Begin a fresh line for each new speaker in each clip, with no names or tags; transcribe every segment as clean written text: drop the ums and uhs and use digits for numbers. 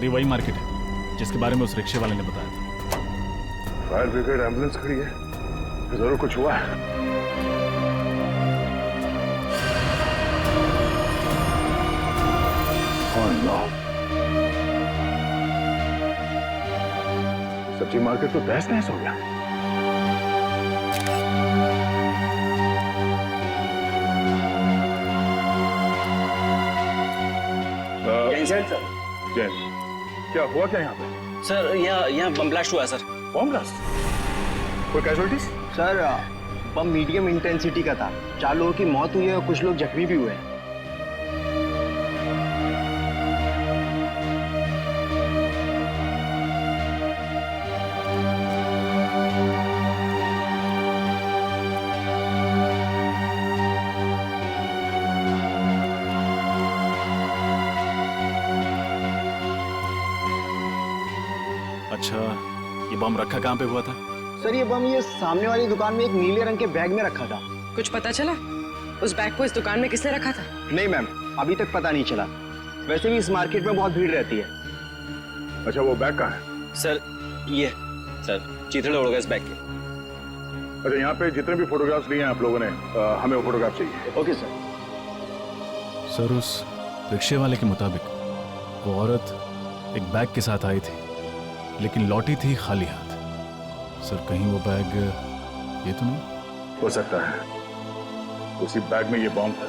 Sir ये वही market है जिसके बारे में उस रिक्शे वाले ने बताया था।
फायर ब्रिगेड एम्बुलेंस खड़ी है, जरूर कुछ हुआ है। सब्जी मार्केट तो तहस नहस हो गया।
सर
जैन, क्या हुआ क्या यहाँ पे?
सर यहाँ बम ब्लास्ट हुआ है सर।
Bomb blast? कोई कैजुअलिटीज?
सर बम मीडियम इंटेंसिटी का था। 4 लोगों की मौत हुई है और कुछ लोग जख्मी भी हुए हैं।
अच्छा, ये बम रखा कहाँ पे हुआ था?
सर ये बम ये सामने वाली दुकान में एक नीले रंग के बैग में रखा था।
कुछ पता चला उस बैग को इस दुकान में किसने रखा था?
नहीं मैम, अभी तक पता नहीं चला। वैसे भी इस मार्केट में बहुत भीड़ रहती है।
अच्छा, वो बैग कहाँ है?
सर ये सर चीथड़े उड़ गए इस बैग के।
अच्छा, यहाँ पे जितने भी फोटोग्राफ्स लिए हैं आप लोगों ने, हमें वो फोटोग्राफ चाहिए।
Okay sir.
सर उस रिक्शे वाले के मुताबिक वो औरत एक बैग के साथ आई थी लेकिन लौटी थी खाली हाथ। सर कहीं वो बैग ये तो नहीं?
हो सकता है उसी बैग में ये बम था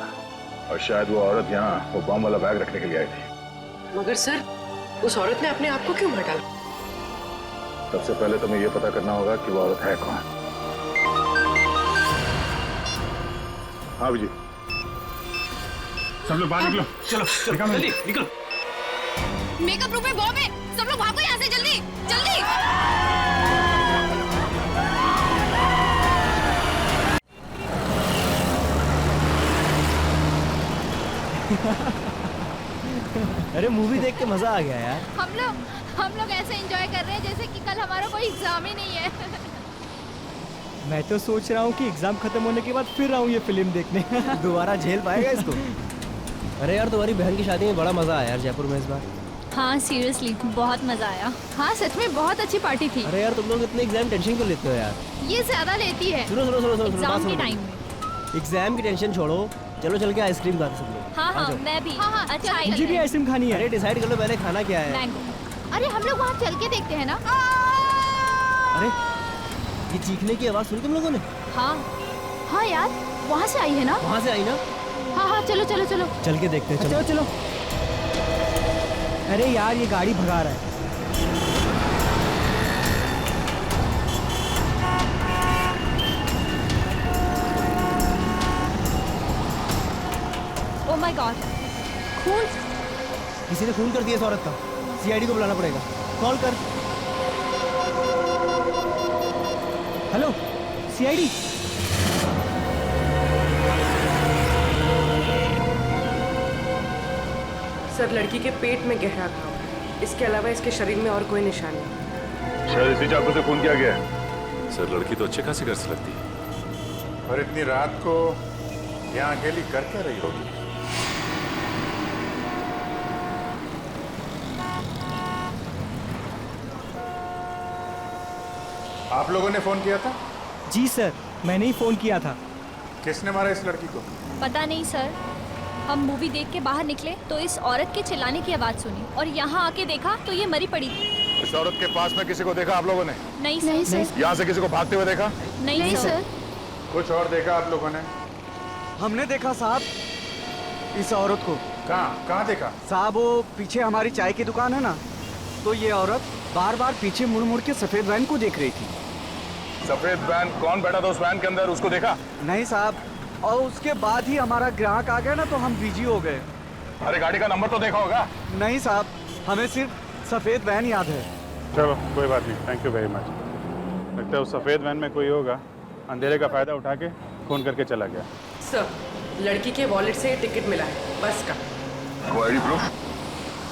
और शायद वो औरत यहाँ वो बम वाला बैग रखने के लिए आई थी।
मगर सर उस औरत ने अपने आप को क्यों मार डाला?
सबसे पहले तुम्हें ये पता करना होगा कि वो औरत है कौन। हाँ विजय, सब लोग बाहर निकलो। चलो जल्दी
निकलो।
मेकअप रूम में बॉम्ब है, सब लोग भागो यहाँ से, जल्दी जल्दी।
अरे मूवी देख के मजा आ गया यार।
हम लोग ऐसे एंजॉय कर रहे हैं जैसे कि कल हमारा कोई एग्जाम ही नहीं है।
मैं तो सोच रहा हूँ कि एग्जाम खत्म होने के बाद फिर आऊँ ये फिल्म देखने। दोबारा झेल पाएगा इसको? अरे यार तुम्हारी बहन की शादी में बड़ा मजा आया यार जयपुर में इस बार।
हाँ सीरियसली बहुत मजा आया। हाँ सच में बहुत अच्छी पार्टी थी।
अरे यार तुम लोग इतने एग्जाम टेंशन क्यों लेते हो यार?
ये ज्यादा लेती है
सुनो सुनो सुनो सुनो
एग्जाम के टाइम में।
एग्जाम की टेंशन छोड़ो, चलो चल के आइसक्रीम खाते सब लोग।
हाँ मैं भी। हाँ अच्छा
मुझे भी आइसक्रीम खानी है। अरे डिसाइड कर लो पहले खाना क्या है।
मैंगो। अरे हम लोग वहाँ चल के देखते हैं ना।
अरे ये चीखने की आवाज सुनी तुम लोगों ने?
हाँ यार वहाँ से आई है ना।
वहाँ से आई ना?
हाँ चलो चलो चलो
चल के देखते हैं। चलो चलो। अरे यार ये गाड़ी भगा रहा है।
ओह माय गॉड, खून।
किसी ने खून कर दिया इस औरत का। सीआईडी को बुलाना पड़ेगा। कॉल कर। Hello CID.
सर लड़की के पेट में गहरा घाव है, इसके अलावा इसके शरीर में और कोई निशान नहीं।
शायद इसी चाकू से खून किया गया है।
सर लड़की तो अच्छे खासी घर से लगती है।
और इतनी रात को यहाँ अकेली कर क्या रही होगी? आप लोगों ने फोन किया था?
जी सर मैंने ही फोन किया था।
किसने मारा इस लड़की को?
पता नहीं सर, हम मूवी देख के बाहर निकले तो इस औरत के चिल्लाने की आवाज सुनी और यहाँ आके देखा तो ये मरी पड़ी थी।
इस औरत के पास में किसी को देखा आप लोगों ने?
नहीं सर।
यहाँ से किसी को भागते हुए देखा?
नहीं सर।
कुछ और देखा आप लोगों ने?
हमने देखा साहब इस औरत को।
कहाँ देखा?
साहब वो पीछे हमारी चाय की दुकान है ना, तो ये औरत बार बार पीछे मुड़ मुड़ के सफेद वैन को देख रही थी।
सफेद वैन? कौन बैठा था उस वैन के अंदर, उसको देखा?
नहीं साहब, और उसके बाद ही हमारा ग्राहक आ गया ना तो हम बिजी हो गए।
अरे गाड़ी का नंबर तो देखा होगा?
नहीं साहब, हमें सिर्फ सफेद वैन याद है।
चलो कोई बात नहीं, थैंक यू वेरी मच। लगता है उस सफेद वैन में कोई होगा, अंधेरे का फायदा उठा के फोन करके चला गया।
सर लड़की के वॉलेट से टिकट मिला है बस का।
वो आईडी प्रूफ?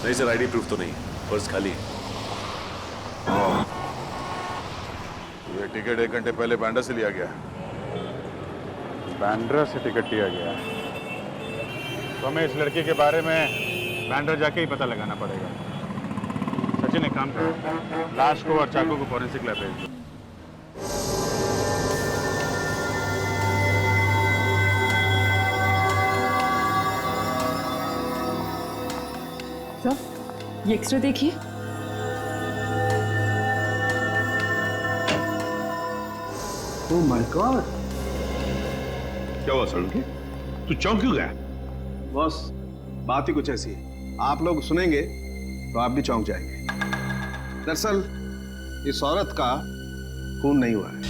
नहीं सर आईडी प्रूफ तो नहीं, पर्स खाली है।
ये टिकट 1 घंटे पहले बैंड्रा से लिया गया।
बैंड्रा से टिकट लिया गया? तो हमें इस लड़की के बारे में बैंड्रा जाके ही पता लगाना पड़ेगा। सचिन एक काम करो, लाश को और चाकू को फॉरेंसिक लैब भेज दो।
सर ये एक्सरे देखिए।
ओह माय गॉड, क्या हुआ सड़के? तू चौंक क्यों गया?
बॉस बात ही कुछ ऐसी है, आप लोग सुनेंगे तो आप भी चौंक जाएंगे। दरअसल इस औरत का खून नहीं हुआ है।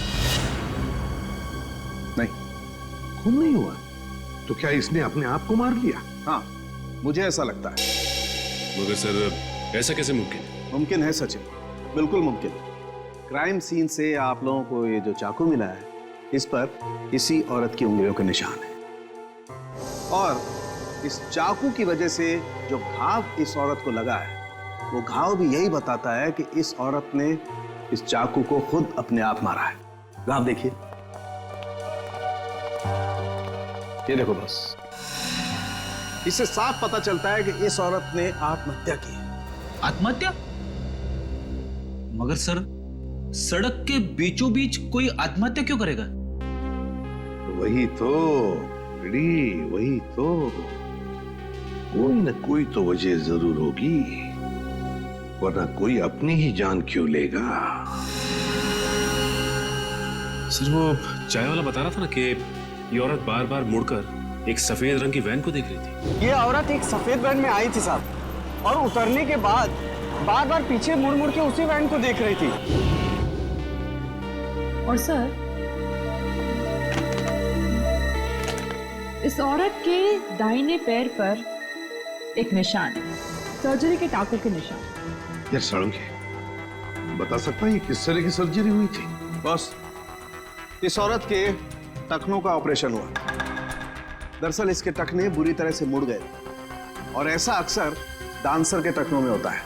नहीं,
खून नहीं हुआ? तो क्या इसने अपने आप को मार लिया?
हाँ मुझे ऐसा लगता है।
मगर सर ऐसा कैसे मुमकिन है?
मुमकिन है सचिन, बिल्कुल मुमकिन। क्राइम सीन से आप लोगों को ये जो चाकू मिला है, इस पर इसी औरत की उंगलियों के निशान है, और इस चाकू की वजह से जो घाव इस औरत को लगा है, वो घाव भी यही बताता है कि इस औरत ने इस चाकू को खुद अपने आप मारा है। घाव देखिए, ये देखो बस, इससे साफ पता चलता है कि इस औरत ने आत्महत्या की है।
आत्महत्या? मगर सर सड़क के बीचों बीच कोई आत्महत्या क्यों करेगा?
वही तो रेडी, वही तो, कोई न कोई तो वजह जरूर होगी, वरना कोई अपनी ही जान क्यों लेगा?
सर वो चाय वाला बता रहा था ना कि ये औरत बार बार मुड़कर एक सफेद रंग की वैन को देख रही थी।
ये औरत एक सफेद वैन में आई थी साहब, और उतरने के बाद बार बार पीछे मुड़ मुड़ के उसी वैन को देख रही थी।
और सर इस औरत के दाहिने पैर पर एक निशान है, सर्जरी के टांकों के निशान।
यार सड़के, बता सकता है ये किस तरह की सर्जरी हुई थी?
बॉस इस औरत के टखनों का ऑपरेशन हुआ। दरअसल इसके टखने बुरी तरह से मुड़ गए, और ऐसा अक्सर डांसर के टखनों में होता है।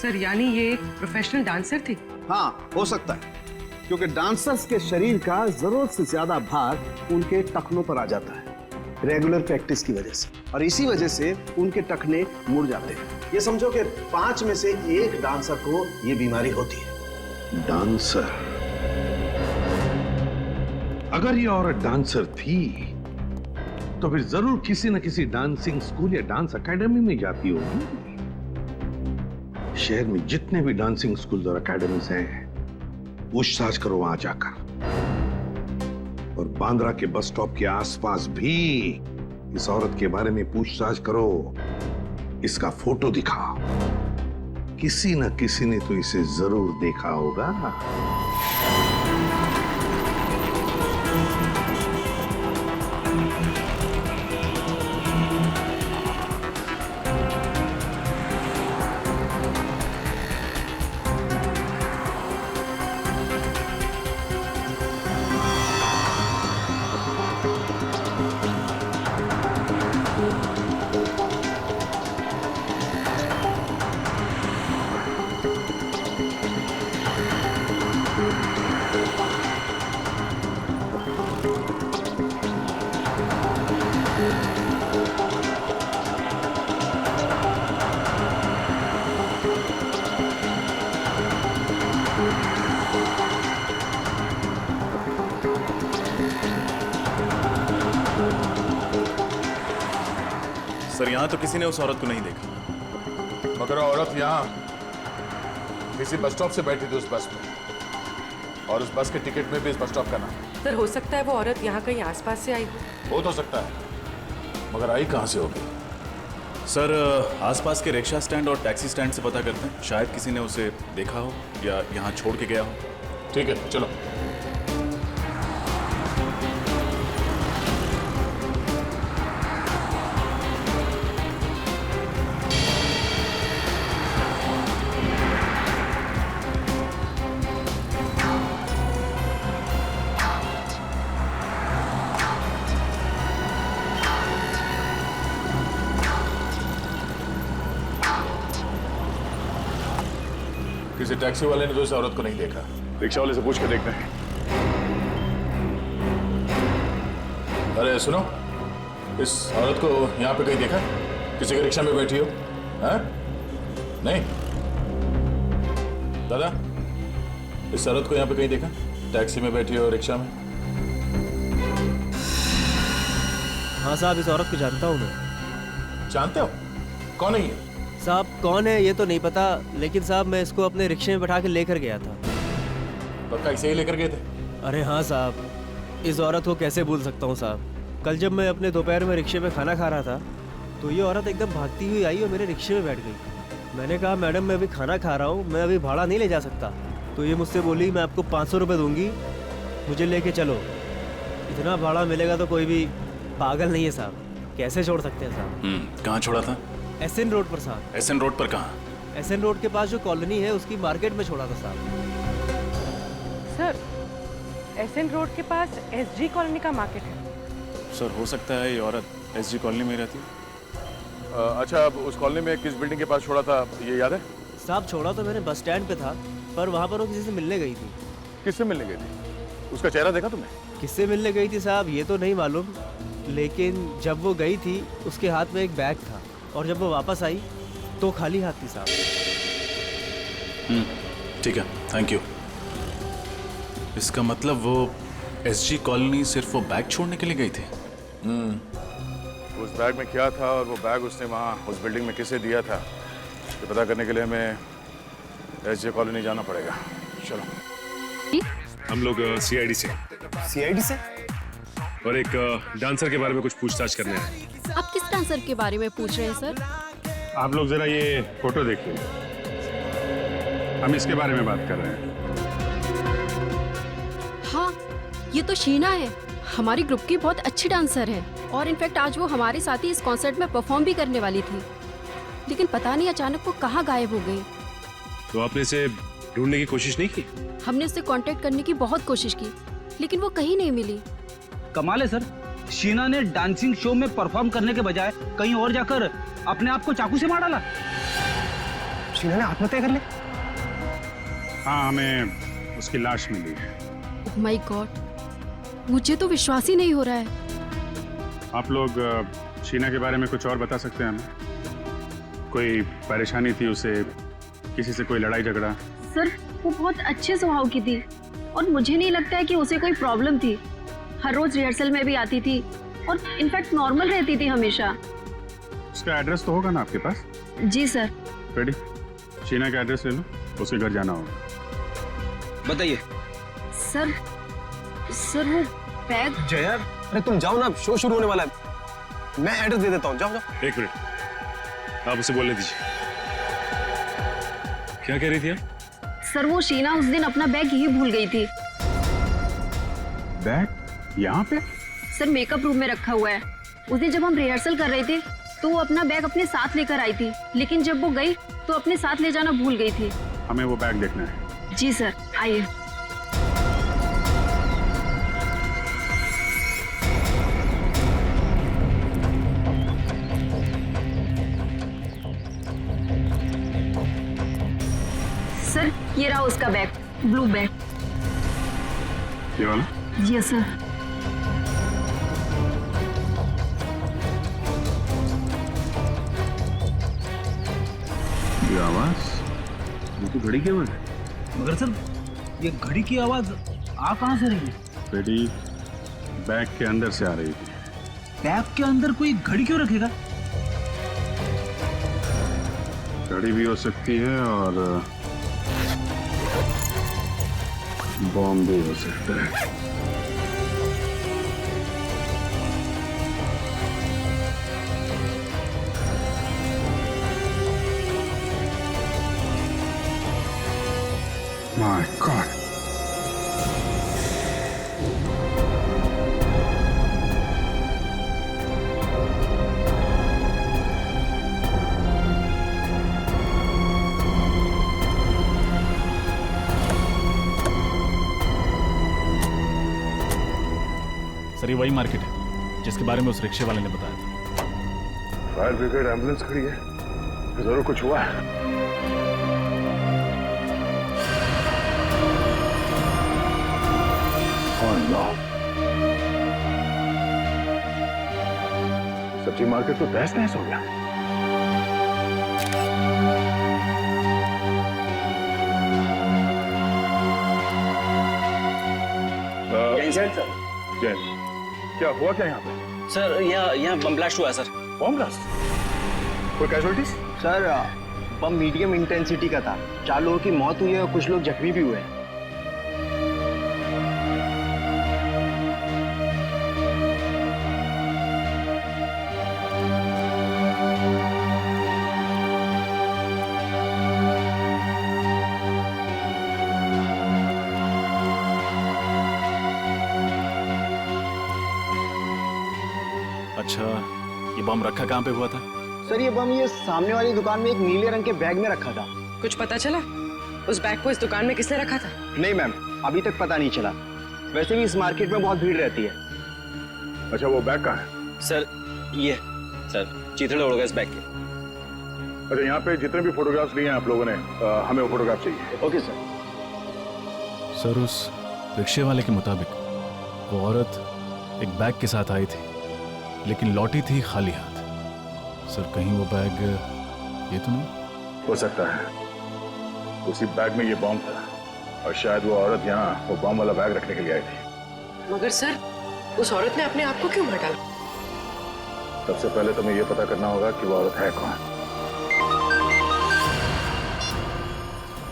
सर यानी ये एक प्रोफेशनल डांसर थी?
हाँ हो सकता है, क्योंकि डांसर्स के शरीर का जरूरत से ज्यादा भाग उनके टखनों पर आ जाता है रेगुलर प्रैक्टिस की वजह से, और इसी वजह से उनके टखने मुड़ जाते हैं। ये समझो कि 5 में से 1 डांसर को ये बीमारी होती है।
डांसर? अगर ये औरत डांसर थी तो फिर जरूर किसी न किसी डांसिंग स्कूल या डांस एकेडमी में जाती होगी। शहर में जितने भी डांसिंग स्कूल और एकेडमीज हैं, पूछताछ करो वहां जाकर, और बांद्रा के बस स्टॉप के आसपास भी इस औरत के बारे में पूछताछ करो, इसका फोटो दिखाओ। किसी न किसी ने तो इसे जरूर देखा होगा।
सर यहाँ तो किसी ने उस औरत को नहीं देखा।
मगर औरत यहाँ किसी बस स्टॉप से बैठी थी उस बस में, और उस बस के टिकट में भी इस बस स्टॉप का नाम।
सर हो सकता है वो औरत यहाँ कहीं आसपास से आई
हो तो सकता है, मगर आई कहाँ से होगी?
सर आसपास के रिक्शा स्टैंड और टैक्सी स्टैंड से पता करते हैं, शायद किसी ने उसे देखा हो या यहाँ छोड़ के गया हो।
ठीक है चलो। किसी टैक्सी वाले ने तो इस औरत को नहीं देखा।
रिक्शा वाले से पूछ के देखते हैं।
अरे सुनो, इस औरत को यहाँ पे कहीं देखा? किसी के रिक्शा में बैठी हो? हाँ? नहीं? दादा, इस औरत को यहाँ पे कहीं देखा? टैक्सी में बैठी हो, रिक्शा में?
हाँ साहब, इस औरत को जानता हूँ मैं।
जानते हो? कौन है ये?
साहब कौन है ये तो नहीं पता, लेकिन साहब मैं इसको अपने रिक्शे में बैठा के लेकर गया था।
पक्का इसे ही लेकर गए थे?
अरे हाँ साहब, इस औरत को कैसे भूल सकता हूँ साहब। कल जब मैं अपने दोपहर में रिक्शे में खाना खा रहा था तो ये औरत एकदम भागती हुई आई और मेरे रिक्शे में बैठ गई। मैंने कहा मैडम मैं अभी खाना खा रहा हूँ, मैं अभी भाड़ा नहीं ले जा सकता। तो ये मुझसे बोली मैं आपको 500 रुपये दूंगी, मुझे लेके चलो। इतना भाड़ा मिलेगा तो कोई भी पागल नहीं है साहब, कैसे छोड़ सकते हैं साहब।
कहाँ छोड़ा था?
एसएन रोड पर साहब।
एसएन रोड पर कहाँ?
एसएन रोड के पास जो कॉलोनी है उसकी मार्केट में छोड़ा था साहब।
सर, एसएन रोड के पास एसजी कॉलोनी का मार्केट है।
सर हो सकता है ये औरत एसजी कॉलोनी में रहती।
अच्छा, अब उस कॉलोनी में किस बिल्डिंग के पास छोड़ा था, ये याद है?
साहब छोड़ा तो मैंने बस स्टैंड पे था, पर वहाँ पर वो किसी से मिलने गई थी।
किससे मिलने गई थी? उसका चेहरा देखा तुमने?
किससे मिलने गई थी साहब ये तो नहीं मालूम, लेकिन जब वो गई थी उसके हाथ में एक बैग था और जब वो वापस आई तो खाली हाथ थी साहब।
ठीक है, थैंक यू। इसका मतलब वो एसजी कॉलोनी सिर्फ वो बैग छोड़ने के लिए गई थी।
उस बैग में क्या था और वो बैग उसने वहाँ उस बिल्डिंग में किसे दिया था, तो पता करने के लिए हमें एसजे कॉलोनी जाना पड़ेगा। चलो।
हम लोग सीआईडी से।
सीआईडी से?
और एक डांसर के बारे में कुछ पूछताछ करने आए।
आप किस डांसर के बारे में पूछ रहे हैं सर?
आप लोग जरा ये फोटो देखिए, हम इसके बारे में बात कर रहे हैं।
हाँ, ये तो शीना है, हमारी ग्रुप की बहुत अच्छी डांसर है और इनफैक्ट आज वो हमारे साथ ही इस कॉन्सर्ट में परफॉर्म भी करने वाली थी, लेकिन पता नहीं अचानक वो कहाँ गायब हो गई।
तो आपने इसे ढूंढने की कोशिश नहीं की?
हमने उससे कांटेक्ट करने की बहुत कोशिश की, लेकिन वो कहीं नहीं मिली।
कमाल है सर, शीना ने डांसिंग शो में परफॉर्म करने के बजाय कहीं और जाकर अपने आप को चाकू से मार डाला। शीना ने आत्महत्या कर ली?
हाँ, हमें उसकी लाश मिली है।
ओह माय गॉड, मुझे तो विश्वास ही नहीं हो रहा है।
आप लोग शीना के बारे में कुछ और बता सकते हैं हमें? कोई परेशानी थी उसे, किसी से कोई लड़ाई झगड़ा?
सर वो बहुत अच्छे स्वभाव की थी और मुझे नहीं लगता है कि उसे कोई प्रॉब्लम थी। हर रोज रिहर्सल में भी आती थी और इनफैक्ट नॉर्मल रहती थी हमेशा।
उसका एड्रेस तो होगा ना आपके पास?
जी सर।
रेडी, शीना का एड्रेस ले लो, उसके घर जाना होगा।
बताइए।
सर वो बैग।
जय यार, अरे तुम जाओ ना, शो शुरू होने वाला है, मैं एड्रेस दे देता हूँ, जाओ जाओ।
एक मिनट, आप उसे बोलने दीजिए। क्या कह रही थी आप?
सर वो शीना उस दिन अपना बैग यही भूल गई थी।
बैग यहाँ पे?
सर मेकअप रूम में रखा हुआ है। उस दिन जब हम रिहर्सल कर रहे थे तो वो अपना बैग अपने साथ लेकर आई थी, लेकिन जब वो गई तो अपने साथ ले जाना भूल गई थी।
हमें वो बैग देखना है।
जी सर, आइए। सर ये रहा उसका बैग, ब्लू बैग।
ये वाला?
जी सर।
ये आवाज, ये तो घड़ी की आवाज है।
मगर सर ये घड़ी की आवाज आ कहाँ से रही है?
बेटी, बैग के अंदर से आ रही थी।
बैग के अंदर कोई घड़ी क्यों रखेगा?
घड़ी भी हो सकती है और बॉम्ब भी हो सकता है। My God.
सर ये वही मार्केट है जिसके बारे में उस रिक्शे वाले ने बताया था।
फायर ब्रिगेड एम्बुलेंस खड़ी है, जरूर कुछ हुआ है। सब्जी मार्केट तो तहस नहस हो गया। जैन, क्या हुआ क्या यहाँ पे?
सर यहाँ बम ब्लास्ट हुआ सर।
Bomb blast? कोई कैजुअलिटीज?
सर बम मीडियम इंटेंसिटी का था। 4 लोगों की मौत हुई है और कुछ लोग जख्मी भी हुए हैं।
अच्छा, ये बम रखा कहाँ पे हुआ था?
सर ये बम ये सामने वाली दुकान में एक नीले रंग के बैग में रखा था।
कुछ पता चला उस बैग को इस दुकान में किसने रखा था?
नहीं मैम, अभी तक पता नहीं चला। वैसे भी इस मार्केट में बहुत भीड़ रहती है।
अच्छा, वो बैग कहाँ है?
सर ये सर चीथड़े उड़ गए इस बैग के।
अच्छा, यहाँ पे जितने भी फोटोग्राफ्स लिए हैं आप लोगों ने, हमें वो फोटोग्राफ चाहिए।
Okay sir.
सर, उस रिक्शे वाले के मुताबिक वो औरत एक बैग के साथ आई थी, लेकिन लौटी थी खाली हाथ। सर, कहीं वो बैग ये तो नहीं?
हो सकता है उसी बैग में ये बम था और शायद वो औरत यहाँ वो बम वाला बैग रखने के लिए आई थी।
मगर सर उस औरत ने अपने आप को क्यों मार डाला?
सबसे पहले तुम्हें ये पता करना होगा कि वो औरत है कौन।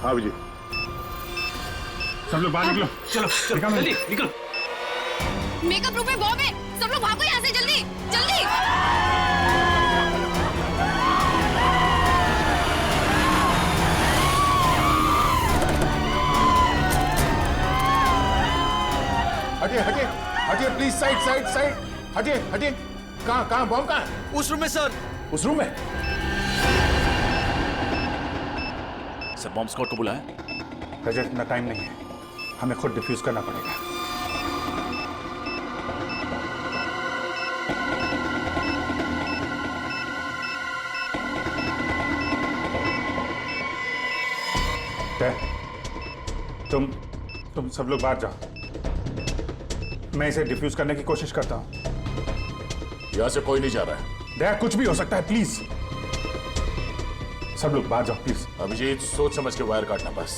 हाँ विजय,
सब लोग बाहर निकलो। चलो
जल्दी निकलो।
मेकअप रूम में बॉम्ब है, सब लोग भागो यहाँ से जल्दी जल्दी।
हटिए हटिए हटिए प्लीज, साइड साइड साइड, हटिए हटिए। कहाँ बम कहाँ है?
उस रूम में सर।
उस रूम में?
सर, बॉम्ब स्क्वाड को बुलाया?
रजत, इतना टाइम नहीं है, हमें खुद डिफ्यूज करना पड़ेगा। तुम सब लोग बाहर जाओ, मैं इसे डिफ्यूज करने की कोशिश करता हूं।
यहां से कोई नहीं जा रहा है।
दया, कुछ भी हो सकता है, प्लीज सब लोग बाहर जाओ प्लीज।
अभिजीत, सोच समझ के वायर काटना बस।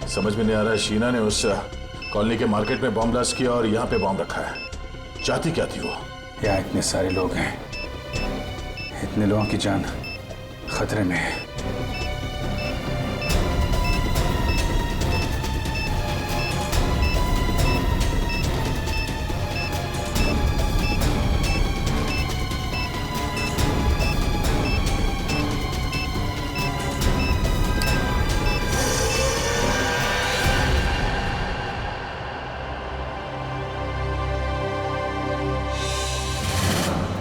समझ में नहीं आ रहा है, शीना ने उस कॉलोनी के मार्केट में बॉम्ब ब्लास्ट किया और यहाँ पे बॉम्ब रखा है। चाहती क्या थी वो?
यहाँ इतने सारे लोग हैं, इतने लोगों की जान खतरे में है।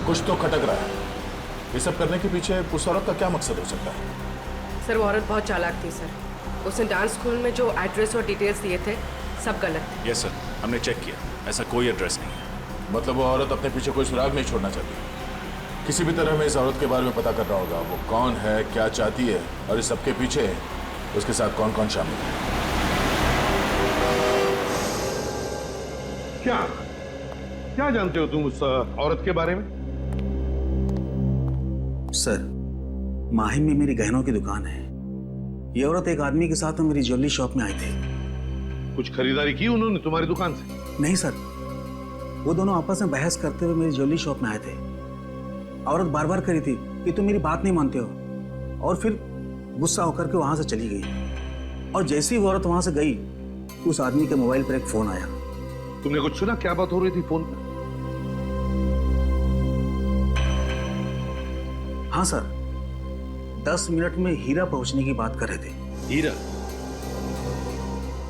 कुछ तो खटक रहा है। ये सब करने के पीछे उस औरत का क्या मकसद हो सकता है?
सर वो औरत बहुत चालाक थी सर। उसने डांस स्कूल में जो एड्रेस और डिटेल्स दिए थे सब गलत थे।
यस सर, हमने चेक किया, ऐसा कोई एड्रेस नहीं है।
मतलब वो औरत अपने पीछे कोई सुराग नहीं छोड़ना चाहती। किसी भी तरह हमें इस औरत के बारे में पता करना होगा। वो कौन है, क्या चाहती है और इस सबके पीछे उसके साथ कौन कौन शामिल है।
क्या जानते हो तुम उस औरत के बारे में?
सर, माहिम में मेरी गहनों की दुकान है। ये औरत एक आदमी के साथ मेरी ज्वेलरी शॉप में आई थी।
कुछ खरीदारी की उन्होंने तुम्हारी दुकान से?
नहीं सर, वो दोनों आपस में बहस करते हुए मेरी ज्वेलरी शॉप में आए थे। औरत बार बार कह रही थी कि तुम मेरी बात नहीं मानते हो, और फिर गुस्सा होकर के वहां से चली गई। और जैसे ही वो औरत वहां से गई, उस आदमी के मोबाइल पर एक फोन आया।
तुमने कुछ सुना? क्या बात हो रही थी फोन पर?
हाँ सर, 10 मिनट में हीरा पहुंचने की बात कर रहे थे।
हीरा?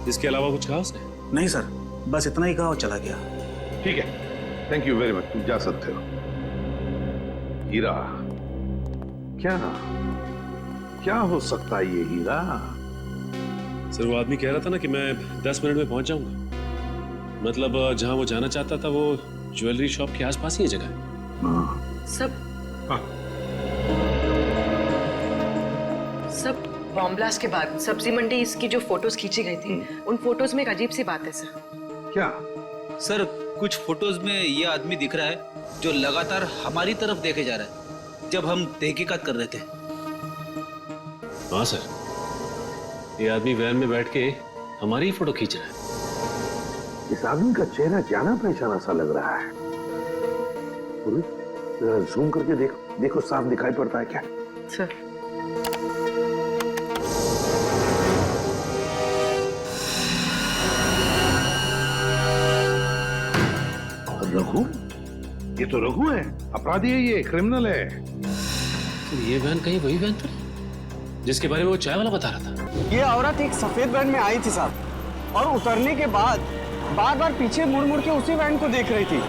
इसके अलावा कुछ कहा उसने?
नहीं सर, बस इतना ही कहा और चला गया।
ठीक है, थैंक यू वेरी मच, तुम जा सकते हो। हीरा? क्या हो सकता है ये हीरा?
सर, वो आदमी कह रहा था ना कि मैं 10 मिनट में पहुंच जाऊंगा। मतलब जहां वो जाना चाहता था वो ज्वेलरी शॉप के आसपास ही जगह है।
सब बॉम्ब ब्लास्ट के बाद सब्जी मंडी इसकी जो फोटोज खींची गई थी, उन फोटोज में एक अजीब सी बात है सर।
क्या?
सर, कुछ फोटोज में ये आदमी दिख रहा है जो लगातार हमारी तरफ देखे जा रहा है जब हम तहकीकात कर रहे थे।
हाँ सर, ये आदमी वैन में बैठ के हमारी ही फोटो खींच रहा है।
इस आदमी का चेहरा जाना पहचाना सा लग रहा है। जरा जूम करके देखो, देखो साफ दिखाई पड़ता है क्या?
सर
रघु, ये तो रघु है, अपराधी है, ये क्रिमिनल है।
तो ये वैन कहीं वही वैन तो नहीं जिसके बारे में वो चाय वाला बता रहा था?
ये औरत एक सफेद वैन में आई थी साहब, और उतरने के बाद बार बार पीछे मुड़ मुड़ के उसी वैन को देख रही थी।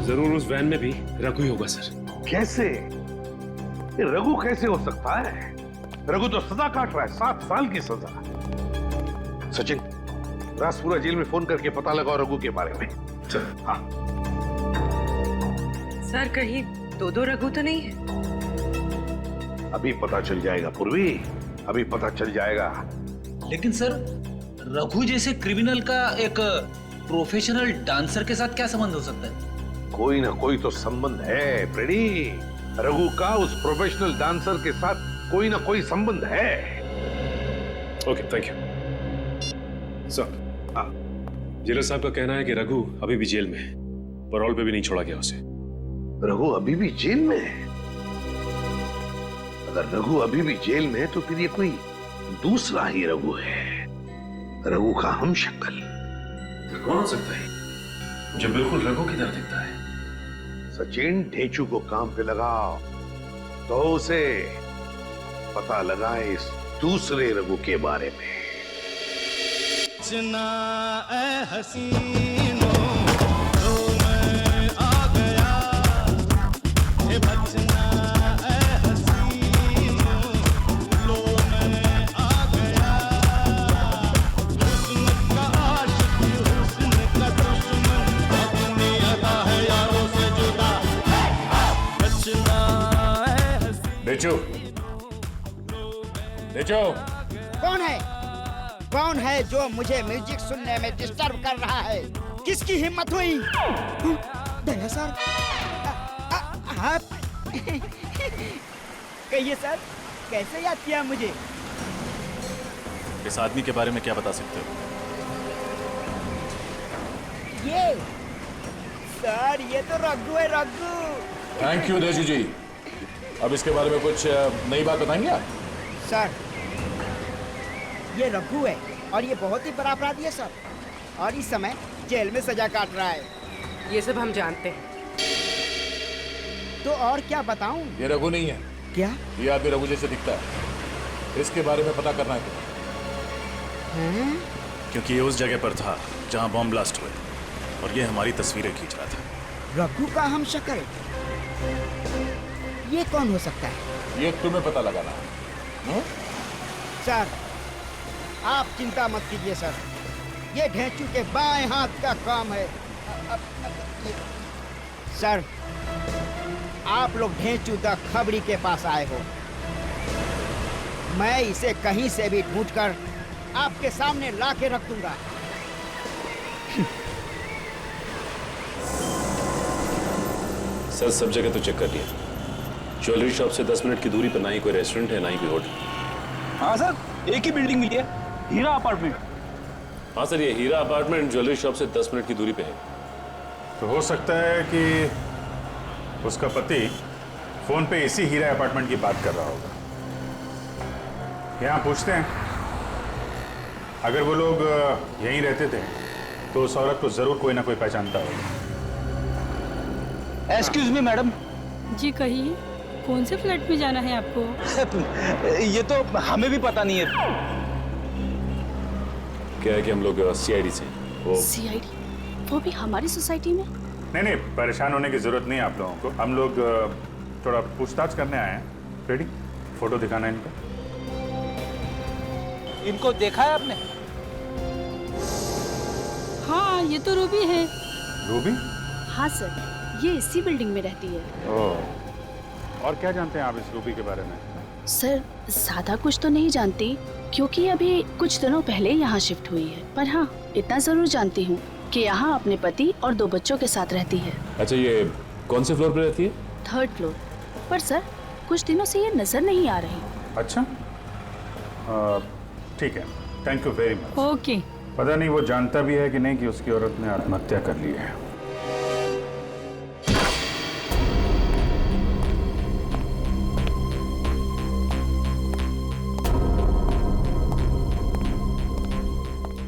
जरूर उस वैन में भी रघु ही होगा सर।
कैसे? ये रघु कैसे हो सकता है? रघु तो सजा काट रहा है, 7 साल की सजा। सचिन, राजपुरा जेल में फोन करके पता लगाओ रघु के बारे में। हाँ।
सर कहीं दो रघु तो नहीं है?
अभी पता चल जाएगा पूर्वी, अभी पता चल जाएगा।
लेकिन सर, रघु जैसे क्रिमिनल का एक प्रोफेशनल डांसर के साथ क्या संबंध हो सकता है?
कोई ना कोई तो संबंध है प्रेडी। रघु का उस प्रोफेशनल डांसर के साथ कोई ना कोई संबंध है।
Okay, thank you sir. Jailer साहब का कहना है कि रघु अभी भी जेल में है, पैरोल पे भी नहीं छोड़ा गया उसे।
रघु अभी भी जेल में है? अगर रघु अभी भी जेल में है तो फिर ये कोई दूसरा ही रघु है, रघु का हमशक्ल।
कौन हो सकता है जो बिल्कुल रघु की तरह दिखता है?
सचिन, ढेंचू को काम पे लगाओ तो उसे पता लगाए इस दूसरे रघु के बारे में।
बचना ए हसीनो, तो मैं आ गया। ए बचना ए हसीनो, लो मैं आ गया। हुस्न का आशिक, हुस्न का दुश्मन, अपनी अदा है यारों से जुदा। बचना ए हसीनो।
डेचू, डेचू।
कौन है? कौन है जो मुझे म्यूजिक सुनने में डिस्टर्ब कर रहा है? किसकी हिम्मत हुई? दया सर, आप कहिए सर, कैसे याद किया मुझे?
इस आदमी के बारे में क्या बता सकते हो?
ये सर, ये तो रघु है, रघु।
थैंक यू देशू जी। अब इसके बारे में कुछ नई बात बताएंगे आप?
सर, ये रघु है और ये बहुत ही बड़ा अपराधी है सर, और इस समय जेल में सजा काट रहा है।
ये सब हम जानते हैं।
तो और क्या बताऊं?
ये रघु नहीं है।
क्या?
ये आदमी रघु जैसे दिखता है, इसके बारे में पता करना है।
क्योंकि ये उस जगह पर था जहां बॉम्ब ब्लास्ट हुए, और ये हमारी तस्वीरें खींच रहा था।
रघु का हम शक्ल, ये कौन हो सकता है?
ये तुम्हें पता लगाना है।
सर, आप चिंता मत कीजिए सर, ये ढेंचू के बाएं हाथ का काम है। सर, आप लोग ढेंचू द खबरी के पास आए हो। मैं इसे कहीं से भी ढूंढकर आपके सामने ला के रख दूंगा।
सर, सब जगह तो चेक कर लिया। ज्वेलरी शॉप से 10 मिनट की दूरी पर ना ही कोई रेस्टोरेंट है, ना ही कोई होटल।
हाँ सर, एक ही बिल्डिंग मिली है, हीरा अपार्टमेंट।
हाँ सर, ये हीरा अपार्टमेंट ज्वेलरी शॉप से 10 मिनट की दूरी पे है।
तो हो सकता है कि उसका पति फोन पे इसी हीरा अपार्टमेंट की बात कर रहा होगा। यहाँ पूछते हैं, अगर वो लोग यहीं रहते थे तो उस औरत को जरूर कोई ना कोई पहचानता होगा।
Excuse me madam.
जी कहिए, कौन से फ्लैट में जाना है आपको?
ये तो हमें भी पता नहीं है।
क्या है कि हम लोग सीआईडी से।
सीआईडी? वो भी हमारी सोसाइटी में?
नहीं, परेशान होने की जरूरत नहीं है आप लोगों को। हम लोग थोड़ा पूछताछ करने आए हैं। रेडी? फोटो दिखाना इनको।
इनको देखा है आपने?
हाँ, ये तो रूबी है।
रूबी?
हाँ सर, ये इसी बिल्डिंग में रहती है।
ओह, और क्या जानते हैं आप इस रूबी के बारे में?
सर, ज्यादा कुछ तो नहीं जानती, क्योंकि अभी कुछ दिनों पहले यहाँ शिफ्ट हुई है। पर हाँ, इतना जरूर जानती हूँ कि यहाँ अपने पति और 2 बच्चों के साथ रहती है।
अच्छा, ये कौन से फ्लोर पे रहती है?
3rd floor. पर सर, कुछ दिनों से ये नजर नहीं आ रही।
अच्छा, ठीक है,
thank you very much.
Okay.
पता नहीं वो जानता भी है कि नहीं कि उसकी औरत ने आत्महत्या कर ली है।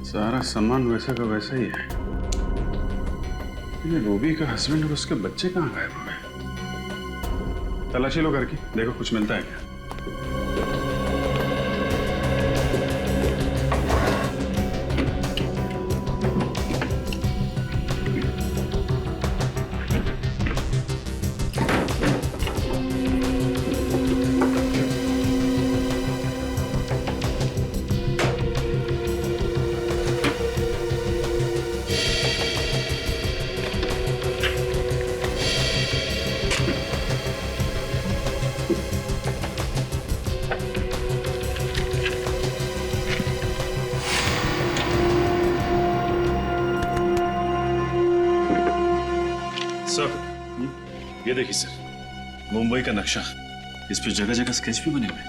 सारा सामान वैसा का वैसा ही है। ये रूबी का हस्बैंड और उसके बच्चे कहाँ गायब हो गए? तलाशी लो घर की, देखो कुछ मिलता है क्या।
ये देखिए सर, मुंबई का नक्शा। इस पे जगह जगह स्केच भी बने हुए।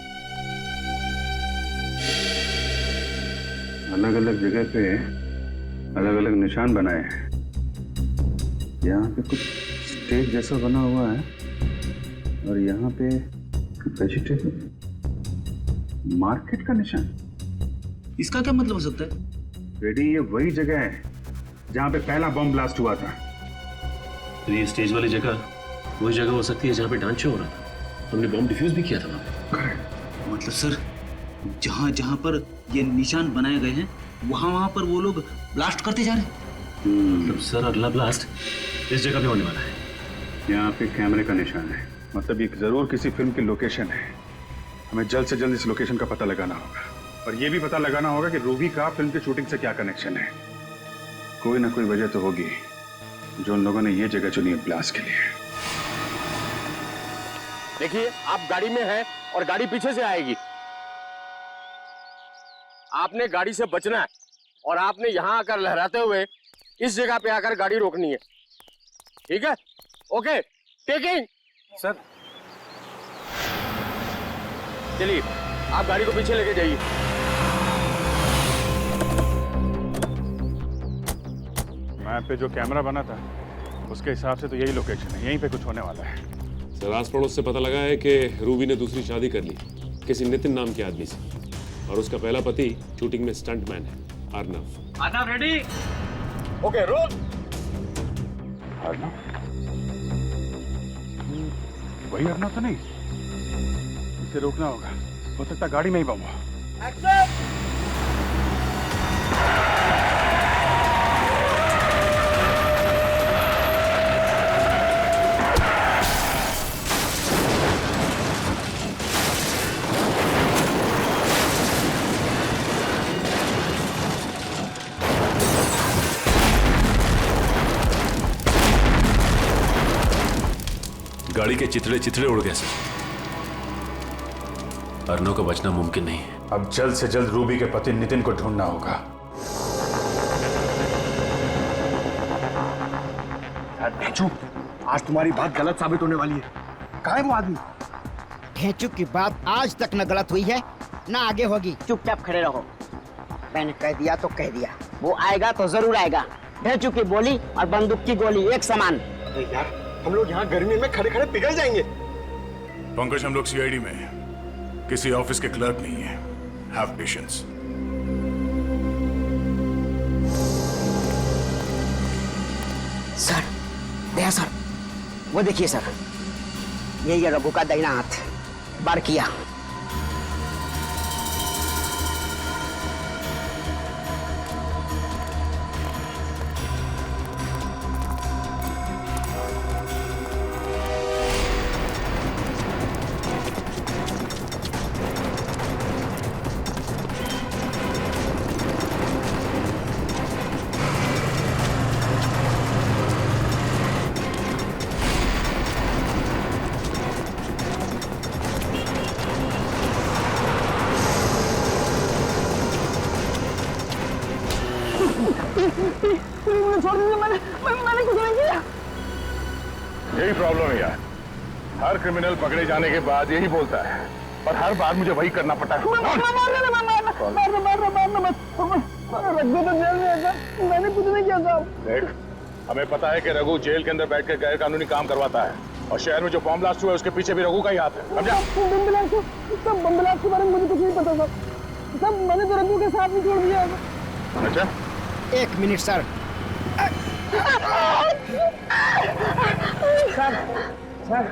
अलग अलग जगह पे अलग अलग निशान बनाए हैं। यहाँ पे कुछ स्टेज जैसा बना हुआ है और यहाँ पे वेजिटेबल मार्केट का निशान।
इसका क्या मतलब हो सकता है?
रेडी, ये वही जगह है जहाँ पे पहला बम ब्लास्ट हुआ था।
तो ये स्टेज वाली जगह वही जगह हो सकती है जहाँ पे डांस शो हो रहा था। हमने बम डिफ्यूज भी किया था वहाँ पे।
मतलब सर, जहाँ जहाँ पर ये निशान बनाए गए हैं वहाँ पर वो लोग ब्लास्ट करते जा रहे हैं।
मतलब सर अगला ब्लास्ट इस जगह पे होने वाला है।
यहाँ पे कैमरे का निशान है, मतलब ये जरूर किसी फिल्म की लोकेशन है। हमें जल्द से जल्द इस लोकेशन का पता लगाना होगा और ये भी पता लगाना होगा कि रूबी का फिल्म की शूटिंग से क्या कनेक्शन है। कोई ना कोई वजह तो होगी जो उन लोगों ने ये जगह चुनी है ब्लास्ट के लिए।
देखिए, आप गाड़ी में हैं और गाड़ी पीछे से आएगी। आपने गाड़ी से बचना है और आपने यहां आकर लहराते हुए इस जगह पे आकर गाड़ी रोकनी है। ठीक है? Okay, taking.
सर
चलिए, आप गाड़ी को पीछे लेके जाइए।
मैप पे जो कैमरा बना था उसके हिसाब से तो यही लोकेशन है, यहीं पे कुछ होने वाला है।
सर आस पड़ोस से पता लगा है कि रूबी ने दूसरी शादी कर ली किसी नितिन नाम के आदमी से, और उसका पहला पति शूटिंग में स्टंटमैन है, Arnav.
Arnav ready? Okay, roll.
Arnav? वही अर्नव तो नहीं? इसे रोकना होगा, हो सकता गाड़ी में ही बम हो।
एक्शन!
गाड़ी के चिथड़े चिथड़े उड़ गए सर। अर्नव को बचना मुमकिन नहीं है।
अब जल्द से जल्द रूबी के पति नितिन को ढूंढना होगा।
ढेंचू, आज तुम्हारी बात गलत साबित होने वाली है। कहाँ है वो आदमी?
ढेंचू की बात आज तक न गलत हुई है ना आगे होगी। चुपचाप खड़े रहो। मैंने कह दिया तो कह दिया, वो आएगा तो जरूर आएगा। ढेंचू की बोली और बंदूक की गोली एक समान।
यार, हम लोग यहाँ गर्मी में खड़े खड़े पिघल जाएंगे।
पंकज, हम लोग सीआईडी में हैं, किसी ऑफिस के क्लर्क नहीं है। Have patience.
Sir, Daya sir, वो देखिए सर, यही है रघु का दाहिना हाथ। बार किया।
मैंने कुछ नहीं किया।
यही प्रॉब्लम है यार, हर क्रिमिनल पकड़े जाने के बाद यही बोलता है, पर हर बार मुझे वही करना पड़ता है।
मारना मत। रघु तो जेल में है सर, मैंने कुछ नहीं किया साहब।
देख, हमें पता है कि रघु जेल के अंदर बैठ कर गैर कानूनी काम करवाता है और शहर में जो बम ब्लास्ट हुआ है उसके पीछे भी रघु का ही हाथ है। समझा?
बम ब्लास्ट के बारे में मुझे कुछ नहीं पता सर, मैंने तो रघु के साथ भी छोड़ दिया।
अच्छा,
1 मिनट सर। सर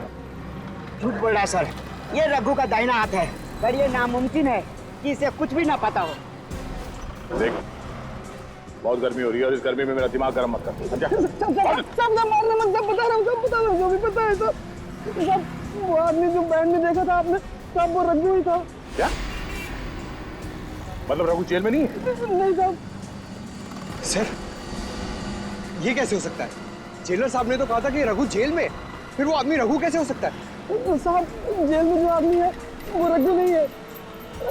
झूठ बोल रहा है सर, ये रघु का दाहिना हाथ है, पर ये नामुमकिन है कि इसे कुछ भी ना पता हो।
देख, बहुत गर्मी हो रही है और इस गर्मी में मेरा दिमाग गर्म मत कर। समझा?
सब मारने मत, सब बता रहा हूँ, जो भी पता है सर। सब वो आदमी जो बैंड में देखा था आपने, सब वो रघु ही था।
क्या मतलब? रघु जेल में नहीं है?
नहीं साहब। सर ये कैसे हो सकता है? जेलर साहब ने तो कहा था कि रघु जेल में, फिर वो आदमी रघु कैसे हो सकता है? साहब जेल में जो आदमी है वो रघु नहीं है,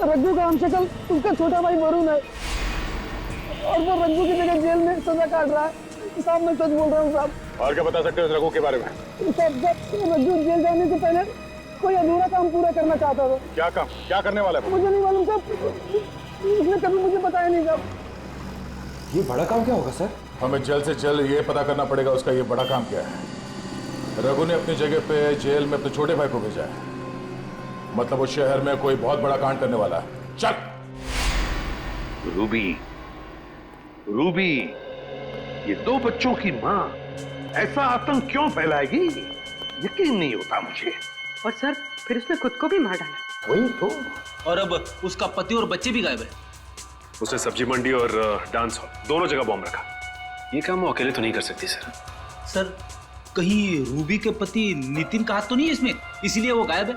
रघु का हमशक्ल उसका छोटा भाई वरुण है और वो रघु की जगह जेल में सजा काट रहा है। साहब मैं सच बोल रहा हूँ साहब।
और क्या बता सकते हो इस रघु के बारे में?
साहब रघु जेल जाने से पहले कोई अधूरा काम पूरा करना चाहता था।
क्या काम? क्या करने वाला है?
मुझे नहीं मालूम साहब, उसने कभी मुझे बताया नहीं साहब।
ये बड़ा काम क्या होगा सर? हमें जल्द से जल्द ये पता करना पड़ेगा उसका ये बड़ा काम क्या है। रघु ने अपनी जगह पे जेल में अपने छोटे भाई को भेजा है, मतलब वो शहर में कोई बहुत बड़ा कांड करने वाला है। चल।
रूबी, रूबी, ये 2 बच्चों की माँ ऐसा आतंक क्यों फैलाएगी? यकीन नहीं होता मुझे।
और सर फिर उसने खुद को भी मार डाला।
वही तो।
और अब उसका पति और बच्चे भी गायब है।
उसने सब्जी मंडी और डांस हॉल दोनों जगह बॉम्ब रखा। ये काम वो अकेले तो नहीं कर सकती सर।
सर कहीं रूबी के पति नितिन का हाथ तो नहीं है इसमें, इसीलिए वो गायब है?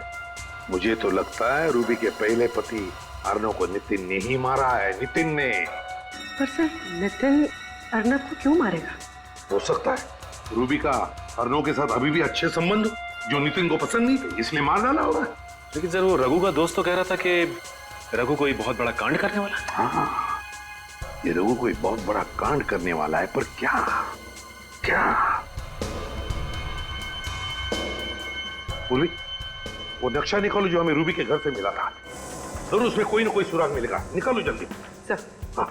मुझे तो लगता है रूबी के पहले पति अर्नव को नितिन ने ही मारा है। नितिन ने।
पर सर नितिन अर्नव को क्यों मारेगा?
हो सकता है रूबी का अर्नव के साथ अभी भी अच्छे संबंध हो, जो नितिन को पसंद नहीं थे, इसलिए मार डाला होगा।
लेकिन सर वो रघु का दोस्त तो कह रहा था कि रघु कोई बहुत बड़ा कांड करने वाला है।
हाँ, ये रघु कोई बहुत बड़ा कांड करने वाला है, पर क्या? क्या? पूर्वी, वो नक्शा निकालो जो हमें रूबी के घर से मिला था। जरूर उसमें कोई ना कोई सुराग मिलेगा। निकालो जल्दी।
सर।
हाँ।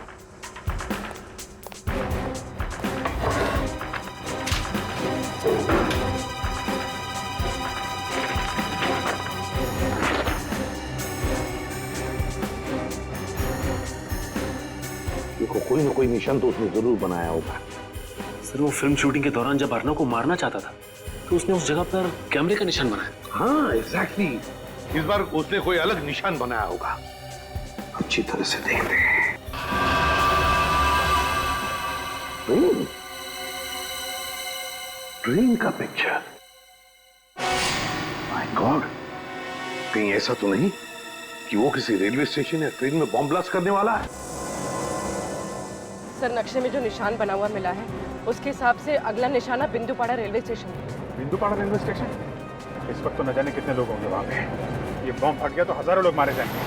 देखो, कोई ना कोई निशान तो उसने जरूर बनाया होगा।
सर वो फिल्म शूटिंग के दौरान जब अर्नव को मारना चाहता था तो उसने उस जगह पर कैमरे का निशान बनाया।
हाँ एग्जैक्टली। इस बार उसने कोई अलग निशान बनाया होगा। अच्छी तरह से देखते हैं। ट्रेन का पिक्चर। माय गॉड, कहीं ऐसा तो नहीं कि वो किसी रेलवे स्टेशन या ट्रेन में बॉम्ब ब्लास्ट करने वाला है?
सर नक्शे में जो निशान बना हुआ मिला है उसके हिसाब से अगला निशाना बिंदुपाड़ा रेलवे स्टेशन है।
बिंदुपाड़ा रेलवे स्टेशन? इस वक्त तो न जाने कितने लोग होंगे वहां पे। ये बॉम्ब फट गया तो हजारों लोग मारे जाएंगे।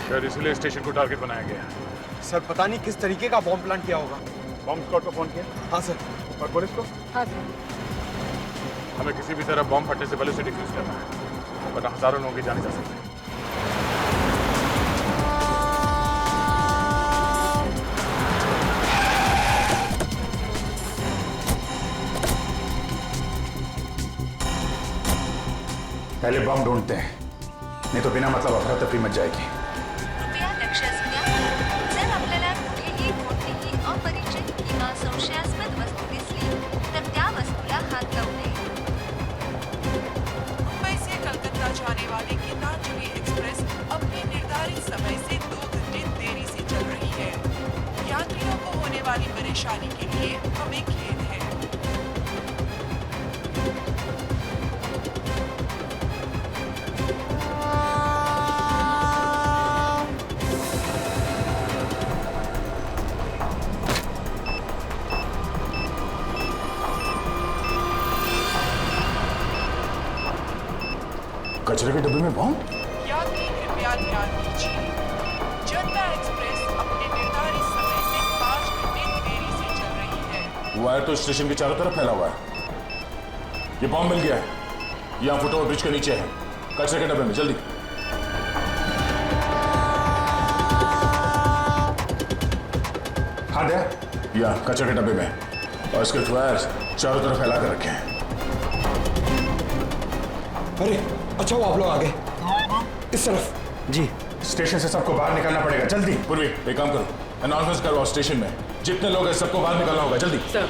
शायद इसलिए स्टेशन को टारगेट बनाया गया।
सर पता नहीं किस तरीके का बॉम्ब प्लान किया होगा।
बॉम्ब स्क्वाड को फोन किया?
हाँ सर।
और पुलिस को?
हाँ सर।
हमें किसी भी तरह बॉम्ब फटने से पहले उसे डिफ्यूज करना है, वरना हजारों लोगों की जाने जा सकते हैं।
पहले बम ढूंढते हैं, नहीं तो बिना मतलब अफरा तफरी मच जाएगी।
कृपया लक्षात घ्या, जर आपल्याला कुठेही कोणतीही अपरिचित किंवा संशयास्पद वस्तू दिसली तर त्या वस्तूला हात लावू नये।
मुंबई से कलकत्ता जाने वाली गीतांजलि एक्सप्रेस अपने निर्धारित समय से 2 घंटे देरी से चल रही है। यात्रियों को होने वाली परेशानी के लिए हमें खेद है।
कचरे के डब्बे में बॉम्ब?
यात्री कृपया ध्यान दीजिए, जनता एक्सप्रेस अपने निर्धारित समय से 5 घंटे देरी से चल रही है।
वायर तो स्टेशन के चारों तरफ फैला हुआ है। ये बॉम्ब मिल गया है, यहाँ फुटओवर ब्रिज के नीचे है, कचरे के डब्बे में। जल्दी। हाँ दे, या कचरे के डब्बे में, और इसके टायर्स चारों तरफ फैला कर रखे हैं।
अरे अच्छा वो आप लोग आ गए, इस तरफ।
जी। स्टेशन से सबको बाहर निकलना पड़ेगा, जल्दी। पूर्वी एक काम करो, अनाउंसमेंट करो स्टेशन में, जितने लोग हैं सबको बाहर निकलना होगा, जल्दी।
सर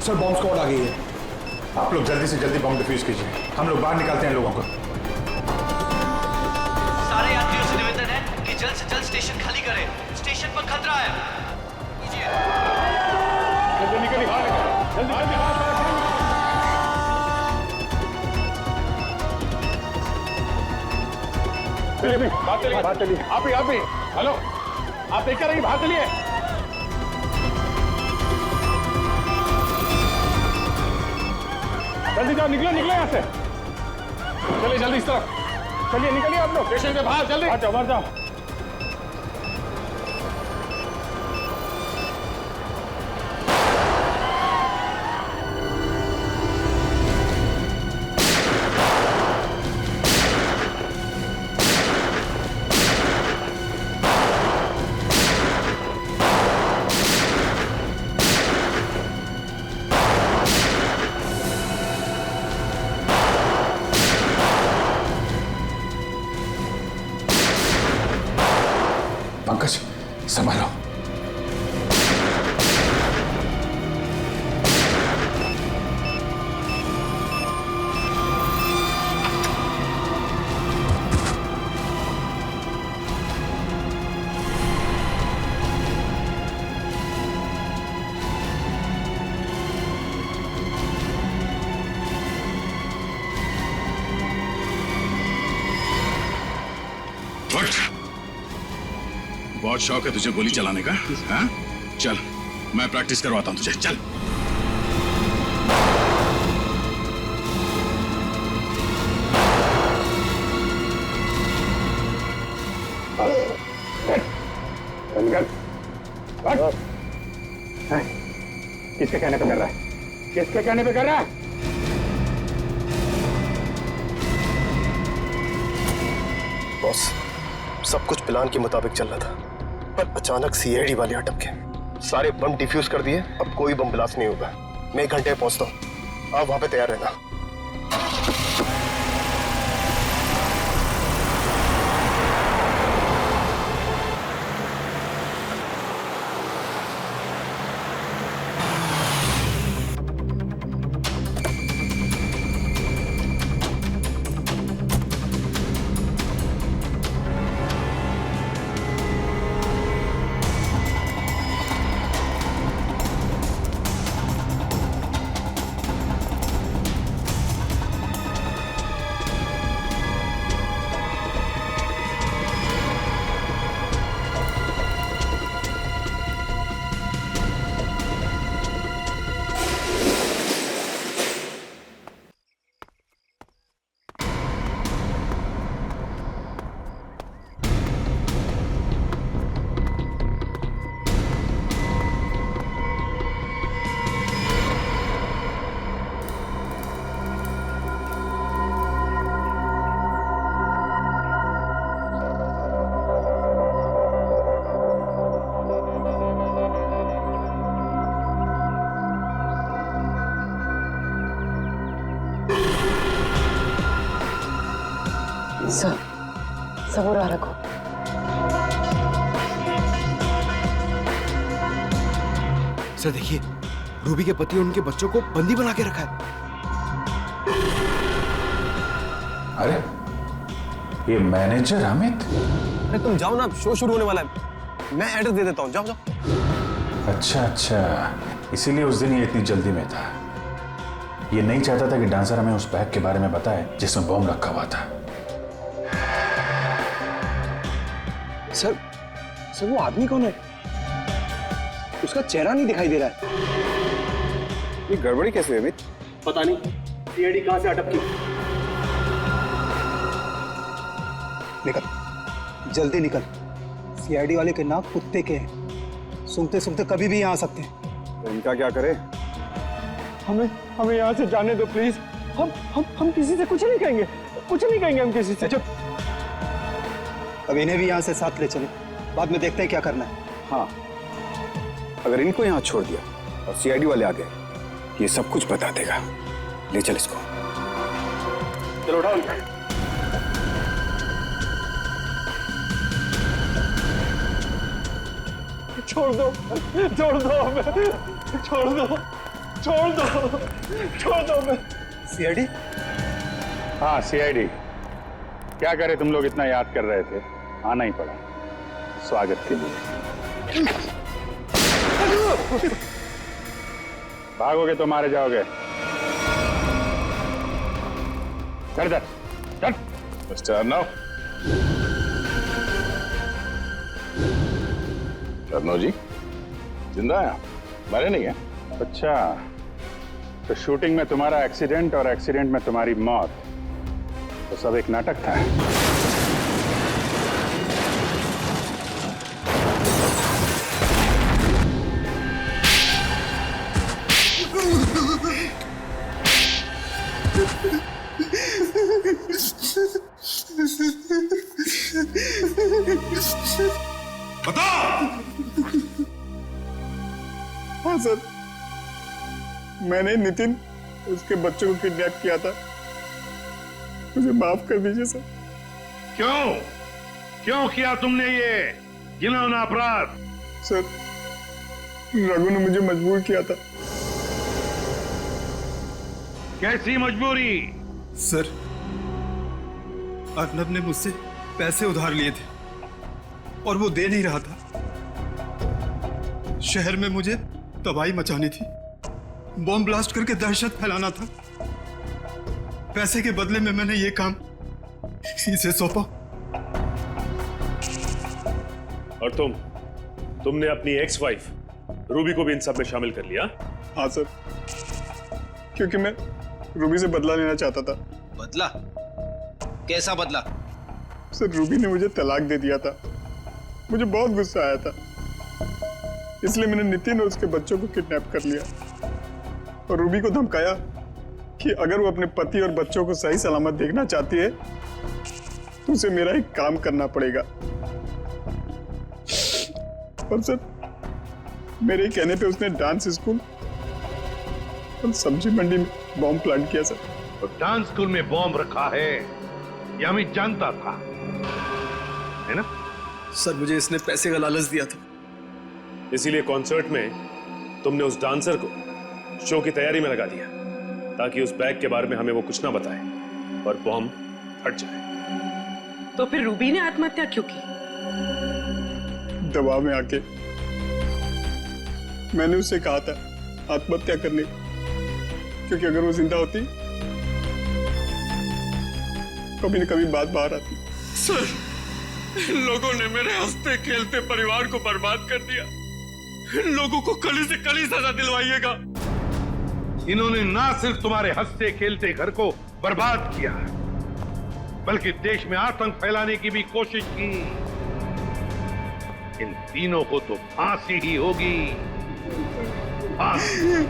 सर बॉम्ब स्क्वाड आ गई है।
आप लोग जल्दी से जल्दी बम डिफ्यूज कीजिए, हम लोग बाहर निकालते हैं लोगों को।
सारे यात्रियों से निवेदन है कि जल्द से जल्द स्टेशन खाली करें, स्टेशन पर खतरा है।
जल्दी निकलिए, बाहर निकलिए, जल्दी बाहर निकलिए। बाहर चलिए, आप ही, हेलो, आप देख कर रहिए, बाहर चलिए। जल्दी जाओ, निकलो यहाँ से, चलिए जल्दी इस तरफ, चलिए निकलिए आप लोग स्टेशन से बाहर, जल्दी बाहर जाओ। पंकज संभालो। बहुत शौक है तुझे गोली चलाने का, हाँ? चल मैं प्रैक्टिस करवाता हूँ तुझे, चल। किसके कहने पे कर रहा है? किसके कहने पे कर रहा है?
बॉस, सब कुछ प्लान के मुताबिक चल रहा था, पर अचानक सीआईडी वाले अटक गए। सारे बम डिफ्यूज कर दिए, अब कोई बम ब्लास्ट नहीं होगा। मैं 1 घंटे में पहुंचता हूँ, आप वहां पे तैयार रहना।
सबूर रखो।
सर देखिए, रूबी के पति और उनके बच्चों को बंदी बना के रखा है।
अरे ये मैनेजर अमित?
अरे तुम जाओ ना, शो शुरू होने वाला है, मैं एड्रेस दे देता हूँ, जाओ जाओ।
अच्छा, इसीलिए उस दिन ये इतनी जल्दी में था। ये नहीं चाहता था कि डांसर हमें उस बैग के बारे में बताए जिसमें बॉम्ब रखा हुआ था।
सर वो आदमी कौन है? उसका चेहरा नहीं दिखाई दे रहा है। ये गड़बड़ी कैसे हुई अमित?
पता नहीं, सीआईडी कहां से अटक की।
निकल, जल्दी निकल। सीआईडी वाले के नाक कुत्ते के हैं, सुनते सुनते कभी भी यहाँ आ सकते हैं।
तो इनका क्या करे?
हमें यहाँ से जाने दो प्लीज। हम किसी से कुछ नहीं कहेंगे हम किसी से।
चुप। अब इन्हें भी यहाँ से साथ ले चले, बाद में देखते हैं क्या करना है।
हाँ, अगर इनको यहाँ छोड़ दिया और सीआईडी वाले आ गए, ये सब कुछ बता देगा। ले चल इसको। चलो उठाओ।
छोड़ दो, छोड़ दो हमें, छोड़ दो, छोड़ दो, छोड़ दो हमें। सीआईडी?
हाँ, सीआईडी। क्या करे, तुम लोग इतना याद कर रहे थे, आना ही पड़ा स्वागत के लिए। भागोगे तो मारे जाओगे। चल चल चल।
मिस्टर अर्नव। अर्नव जी जिंदा है आप? मरे नहीं है?
अच्छा, तो शूटिंग में तुम्हारा एक्सीडेंट और एक्सीडेंट में तुम्हारी मौत, तो सब एक नाटक था।
बताओ।
हाँ सर, मैंने नितिन उसके बच्चों को किडनैप किया था। मुझे माफ कर दीजिए सर।
क्यों क्यों किया तुमने ये घिनौना अपराध?
सर, रघु ने मुझे मजबूर किया था।
कैसी मजबूरी?
सर, अर्नब ने मुझसे पैसे उधार लिए थे और वो दे नहीं रहा था। शहर में मुझे तबाही मचानी थी, बॉम्ब ब्लास्ट करके दहशत फैलाना था। पैसे के बदले में मैंने ये काम इसे सौंपा।
और तुमने अपनी एक्स वाइफ रूबी को भी इन सब में शामिल कर लिया?
हाँ सर, क्योंकि मैं रूबी से बदला लेना चाहता था।
बदला? कैसा बदला?
सर, रूबी ने मुझे तलाक दे दिया था। मुझे बहुत गुस्सा आया था, इसलिए मैंने नितिन और उसके बच्चों को किडनैप कर लिया और रूबी को धमकाया कि अगर वो अपने पति और बच्चों को सही सलामत देखना चाहती है तो उसे मेरा एक काम करना पड़ेगा। और सर, मेरे कहने पे उसने डांस स्कूल और सब्जी मंडी में बॉम्ब प्लांट किया सर।
तो डांस स्कूल में बॉम्ब रखा है ये अमित जानता था, है ना?
सर, मुझे इसने पैसे का लालच दिया था।
इसीलिए कॉन्सर्ट में तुमने उस डांसर को शो की तैयारी में लगा दिया ताकि उस बैग के बारे में हमें वो कुछ ना बताए और बॉम्ब फट जाए।
तो फिर रूबी ने आत्महत्या क्यों की?
दबाव में आके मैंने उससे कहा था आत्महत्या करने, क्योंकि अगर वो जिंदा होती कभी न कभी बात बाहर आती।
सर, इन लोगों ने मेरे हंसते खेलते परिवार को बर्बाद कर दिया। इन लोगों को कली से कली सजा दिलवाइएगा।
इन्होंने ना सिर्फ तुम्हारे हंसते खेलते घर को बर्बाद किया, बल्कि देश में आतंक फैलाने की भी कोशिश की। इन तीनों को तो फांसी ही होगी। फांसी।